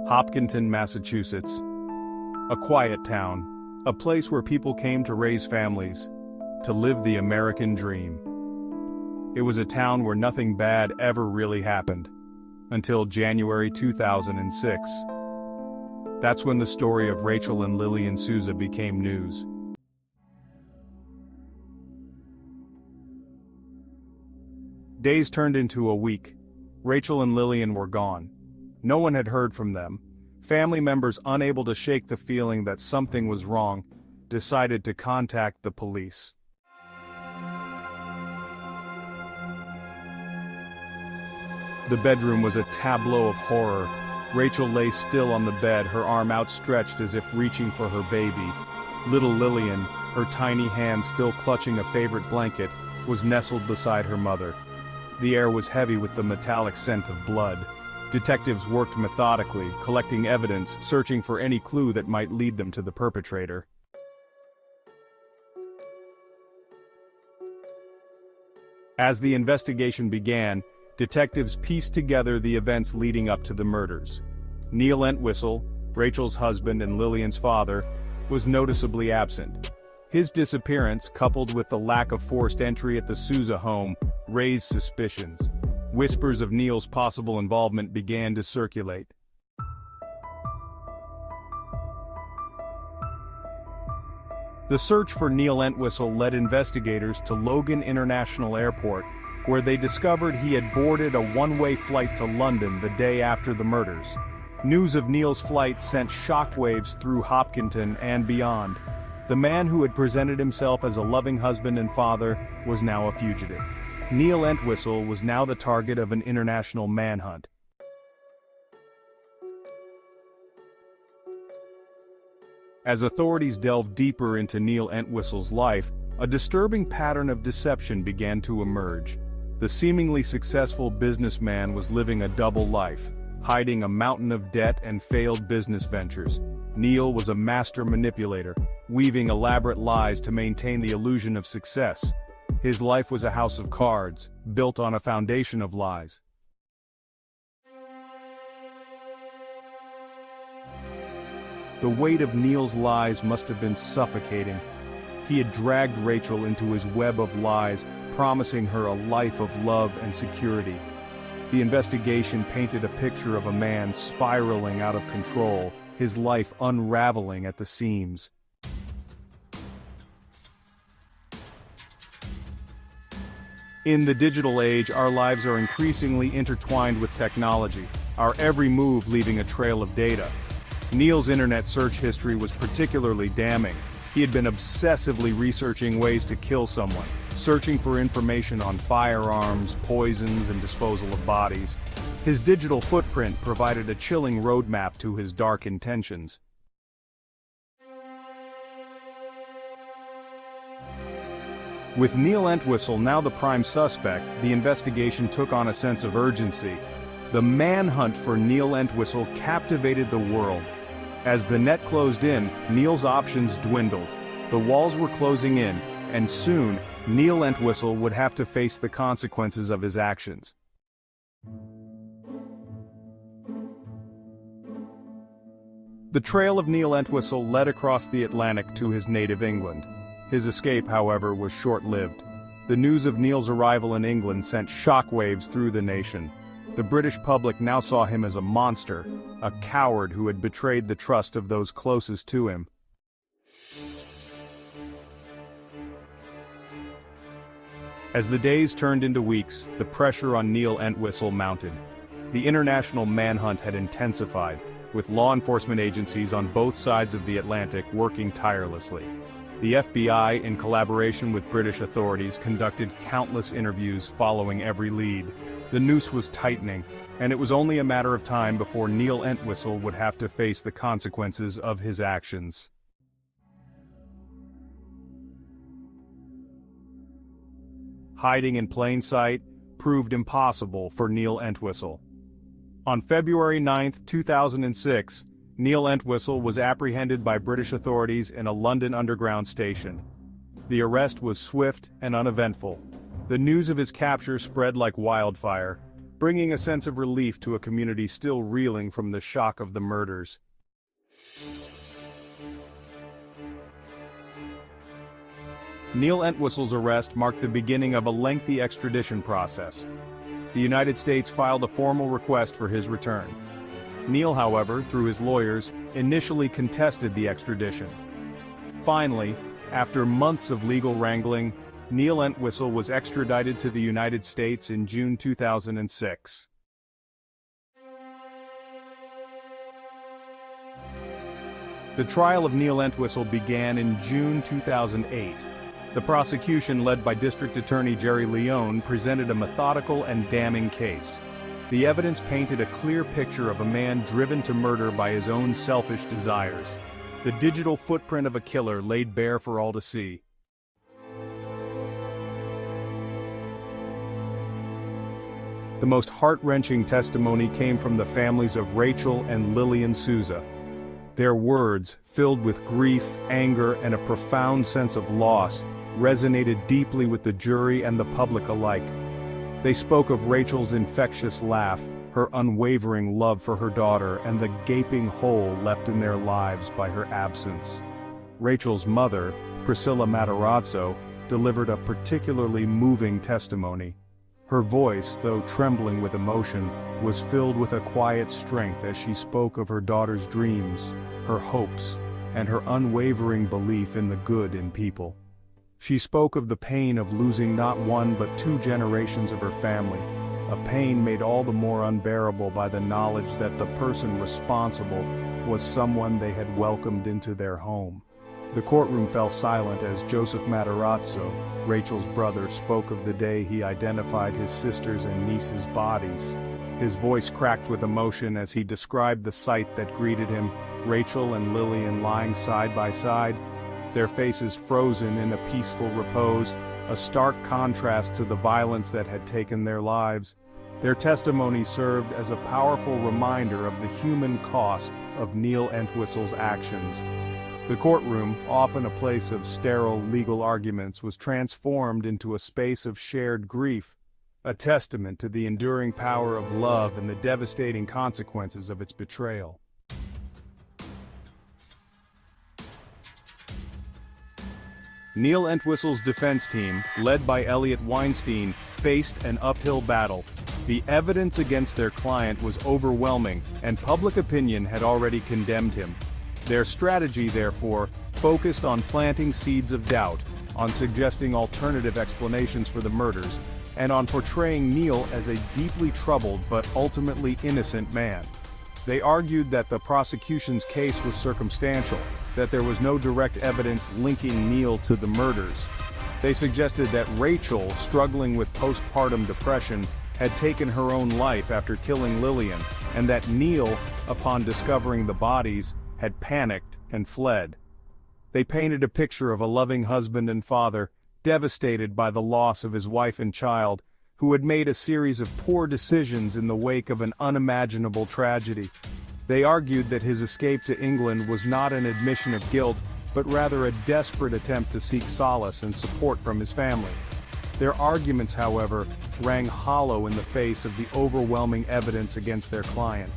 Hopkinton, Massachusetts. A quiet town, a place where people came to raise families, to live the American dream. It was a town where nothing bad ever really happened, until January 2006. That's when the story of Rachel and Lillian Souza became news. Days turned into a week. Rachel and Lillian were gone. No one had heard from them. Family members, unable to shake the feeling that something was wrong, decided to contact the police. The bedroom was a tableau of horror. Rachel lay still on the bed, her arm outstretched as if reaching for her baby. Little Lillian, her tiny hand still clutching a favorite blanket, was nestled beside her mother. The air was heavy with the metallic scent of blood. Detectives worked methodically, collecting evidence, searching for any clue that might lead them to the perpetrator. As the investigation began, detectives pieced together the events leading up to the murders. Neil Entwistle, Rachel's husband and Lillian's father, was noticeably absent. His disappearance, coupled with the lack of forced entry at the Souza home, raised suspicions. Whispers of Neil's possible involvement began to circulate. The search for Neil Entwistle led investigators to Logan International Airport, where they discovered he had boarded a one-way flight to London the day after the murders. News of Neil's flight sent shockwaves through Hopkinton and beyond. The man who had presented himself as a loving husband and father was now a fugitive. Neil Entwistle was now the target of an international manhunt. As authorities delved deeper into Neil Entwistle's life, a disturbing pattern of deception began to emerge. The seemingly successful businessman was living a double life, hiding a mountain of debt and failed business ventures. Neil was a master manipulator, weaving elaborate lies to maintain the illusion of success. His life was a house of cards, built on a foundation of lies. The weight of Neil's lies must have been suffocating. He had dragged Rachel into his web of lies, promising her a life of love and security. The investigation painted a picture of a man spiraling out of control, his life unraveling at the seams. In the digital age, our lives are increasingly intertwined with technology, our every move leaving a trail of data. Neil's internet search history was particularly damning. He had been obsessively researching ways to kill someone, searching for information on firearms, poisons, and disposal of bodies. His digital footprint provided a chilling roadmap to his dark intentions. With Neil Entwistle now the prime suspect, the investigation took on a sense of urgency. The manhunt for Neil Entwistle captivated the world. As the net closed in, Neil's options dwindled. The walls were closing in, and soon, Neil Entwistle would have to face the consequences of his actions. The trail of Neil Entwistle led across the Atlantic to his native England. His escape, however, was short-lived. The news of Neil's arrival in England sent shockwaves through the nation. The British public now saw him as a monster, a coward who had betrayed the trust of those closest to him. As the days turned into weeks, the pressure on Neil Entwistle mounted. The international manhunt had intensified, with law enforcement agencies on both sides of the Atlantic working tirelessly. The FBI, in collaboration with British authorities, conducted countless interviews following every lead. The noose was tightening, and it was only a matter of time before Neil Entwistle would have to face the consequences of his actions. Hiding in plain sight proved impossible for Neil Entwistle. On February 9, 2006, Neil Entwistle was apprehended by British authorities in a London Underground station. The arrest was swift and uneventful. The news of his capture spread like wildfire. bringing a sense of relief to a community still reeling from the shock of the murders. Neil Entwistle's arrest marked the beginning of a lengthy extradition process. The United States filed a formal request for his return. Neil, however, through his lawyers, initially contested the extradition. Finally, after months of legal wrangling, Neil Entwistle was extradited to the United States in June 2006. The trial of Neil Entwistle began in June 2008. The prosecution, led by District Attorney Jerry Leone, presented a methodical and damning case. The evidence painted a clear picture of a man driven to murder by his own selfish desires. The digital footprint of a killer laid bare for all to see. The most heart-wrenching testimony came from the families of Rachel and Lillian Souza. Their words, filled with grief, anger, and a profound sense of loss, resonated deeply with the jury and the public alike. They spoke of Rachel's infectious laugh, her unwavering love for her daughter, and the gaping hole left in their lives by her absence. Rachel's mother, Priscilla Matarazzo, delivered a particularly moving testimony. Her voice, though trembling with emotion, was filled with a quiet strength as she spoke of her daughter's dreams, her hopes, and her unwavering belief in the good in people. She spoke of the pain of losing not one but 2 generations of her family, a pain made all the more unbearable by the knowledge that the person responsible was someone they had welcomed into their home. The courtroom fell silent as Joseph Matarazzo, Rachel's brother, spoke of the day he identified his sister's and niece's bodies. His voice cracked with emotion as he described the sight that greeted him, Rachel and Lillian lying side by side, their faces frozen in a peaceful repose, a stark contrast to the violence that had taken their lives. Their testimony served as a powerful reminder of the human cost of Neil Entwistle's actions. The courtroom, often a place of sterile legal arguments, was transformed into a space of shared grief, a testament to the enduring power of love and the devastating consequences of its betrayal. Neil Entwistle's defense team, led by Elliot Weinstein, faced an uphill battle. The evidence against their client was overwhelming, and public opinion had already condemned him. Their strategy, therefore, focused on planting seeds of doubt, on suggesting alternative explanations for the murders, and on portraying Neil as a deeply troubled but ultimately innocent man. They argued that the prosecution's case was circumstantial, that there was no direct evidence linking Neil to the murders. They suggested that Rachel, struggling with postpartum depression, had taken her own life after killing Lillian, and that Neil, upon discovering the bodies, had panicked and fled. They painted a picture of a loving husband and father, devastated by the loss of his wife and child, who had made a series of poor decisions in the wake of an unimaginable tragedy. They argued that his escape to England was not an admission of guilt, but rather a desperate attempt to seek solace and support from his family. Their arguments, however, rang hollow in the face of the overwhelming evidence against their client.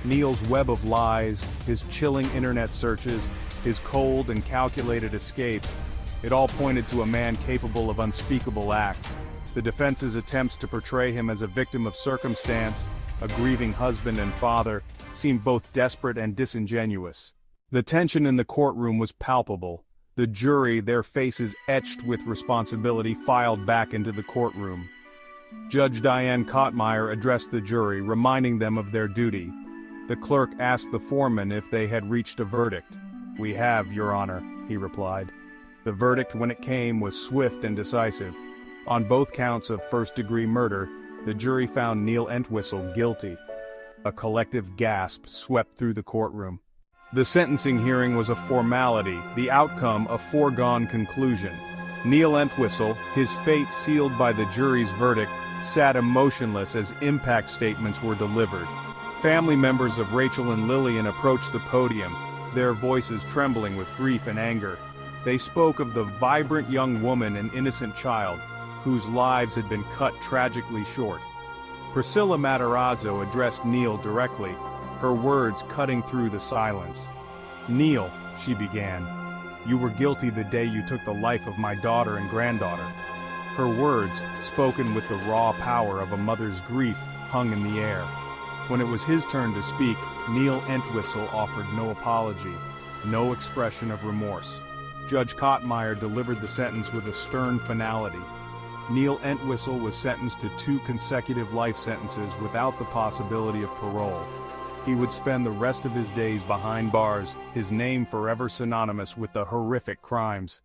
Neil's web of lies, his chilling internet searches, his cold and calculated escape, it all pointed to a man capable of unspeakable acts. The defense's attempts to portray him as a victim of circumstance, a grieving husband and father, seemed both desperate and disingenuous. The tension in the courtroom was palpable. The jury, their faces etched with responsibility, filed back into the courtroom. Judge Diane Kottmeyer addressed the jury, reminding them of their duty. The clerk asked the foreman if they had reached a verdict. "We have, Your Honor," he replied. The verdict, when it came, was swift and decisive. On both counts of first-degree murder, the jury found Neil Entwistle guilty. A collective gasp swept through the courtroom. The sentencing hearing was a formality, the outcome a foregone conclusion. Neil Entwistle, his fate sealed by the jury's verdict, sat emotionless as impact statements were delivered. Family members of Rachel and Lillian approached the podium, their voices trembling with grief and anger. They spoke of the vibrant young woman and innocent child, whose lives had been cut tragically short. Priscilla Matarazzo addressed Neil directly, her words cutting through the silence. "Neil," she began, "you were guilty the day you took the life of my daughter and granddaughter." Her words, spoken with the raw power of a mother's grief, hung in the air. When it was his turn to speak, Neil Entwistle offered no apology, no expression of remorse. Judge Kottmeyer delivered the sentence with a stern finality. Neil Entwistle was sentenced to 2 consecutive life sentences without the possibility of parole. He would spend the rest of his days behind bars, his name forever synonymous with the horrific crimes.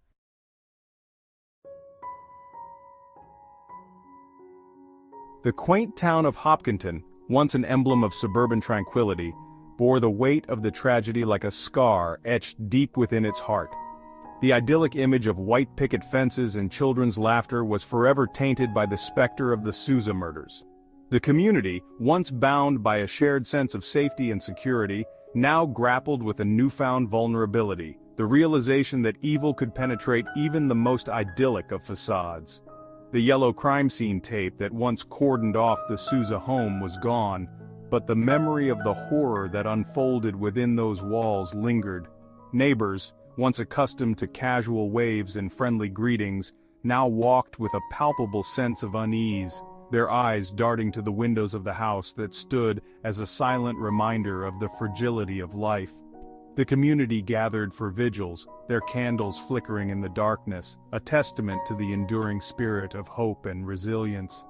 The quaint town of Hopkinton, once an emblem of suburban tranquility, bore the weight of the tragedy like a scar etched deep within its heart. The idyllic image of white picket fences and children's laughter was forever tainted by the specter of the Souza murders. The community, once bound by a shared sense of safety and security, now grappled with a newfound vulnerability, the realization that evil could penetrate even the most idyllic of facades. The yellow crime scene tape that once cordoned off the Souza home was gone, but the memory of the horror that unfolded within those walls lingered. Neighbors, once accustomed to casual waves and friendly greetings, now walked with a palpable sense of unease, their eyes darting to the windows of the house that stood as a silent reminder of the fragility of life. The community gathered for vigils, their candles flickering in the darkness, a testament to the enduring spirit of hope and resilience.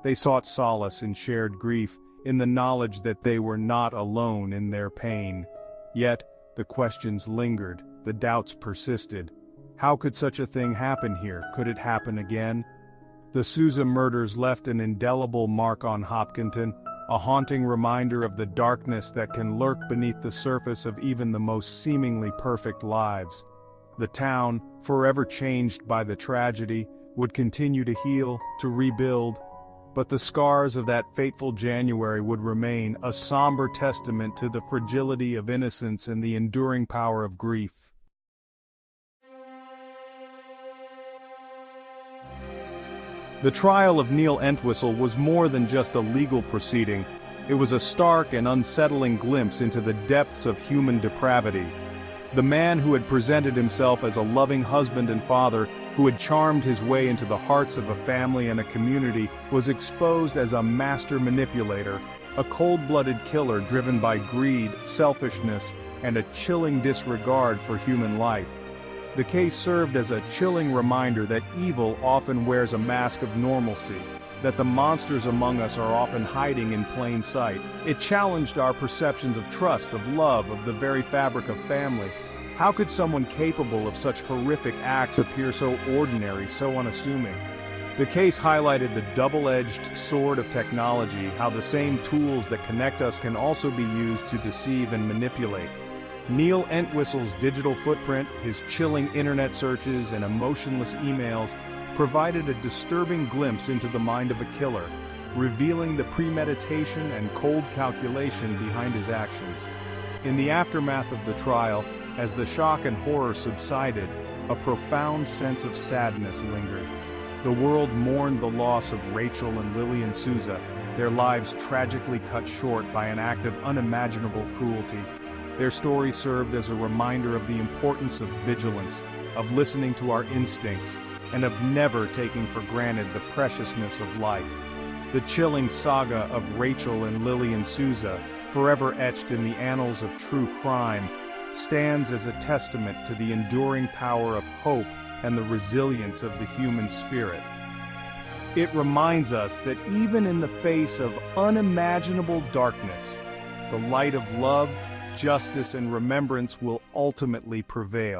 They sought solace in shared grief, in the knowledge that they were not alone in their pain. Yet, the questions lingered, the doubts persisted. How could such a thing happen here? Could it happen again? The Souza murders left an indelible mark on Hopkinton, a haunting reminder of the darkness that can lurk beneath the surface of even the most seemingly perfect lives. The town, forever changed by the tragedy, would continue to heal, to rebuild, but the scars of that fateful January would remain, a somber testament to the fragility of innocence and the enduring power of grief. The trial of Neil Entwistle was more than just a legal proceeding. It was a stark and unsettling glimpse into the depths of human depravity. The man who had presented himself as a loving husband and father, who had charmed his way into the hearts of a family and a community, was exposed as a master manipulator, a cold-blooded killer driven by greed, selfishness, and a chilling disregard for human life. The case served as a chilling reminder that evil often wears a mask of normalcy, that the monsters among us are often hiding in plain sight. It challenged our perceptions of trust, of love, of the very fabric of family. How could someone capable of such horrific acts appear so ordinary, so unassuming? The case highlighted the double-edged sword of technology, how the same tools that connect us can also be used to deceive and manipulate. Neil Entwistle's digital footprint, his chilling internet searches and emotionless emails provided a disturbing glimpse into the mind of a killer, revealing the premeditation and cold calculation behind his actions. In the aftermath of the trial, as the shock and horror subsided, a profound sense of sadness lingered. The world mourned the loss of Rachel and Lillian Souza, their lives tragically cut short by an act of unimaginable cruelty. Their story served as a reminder of the importance of vigilance, of listening to our instincts, and of never taking for granted the preciousness of life. The chilling saga of Rachel and Lillian Souza, forever etched in the annals of true crime, stands as a testament to the enduring power of hope and the resilience of the human spirit. It reminds us that even in the face of unimaginable darkness, the light of love, justice, and remembrance will ultimately prevail.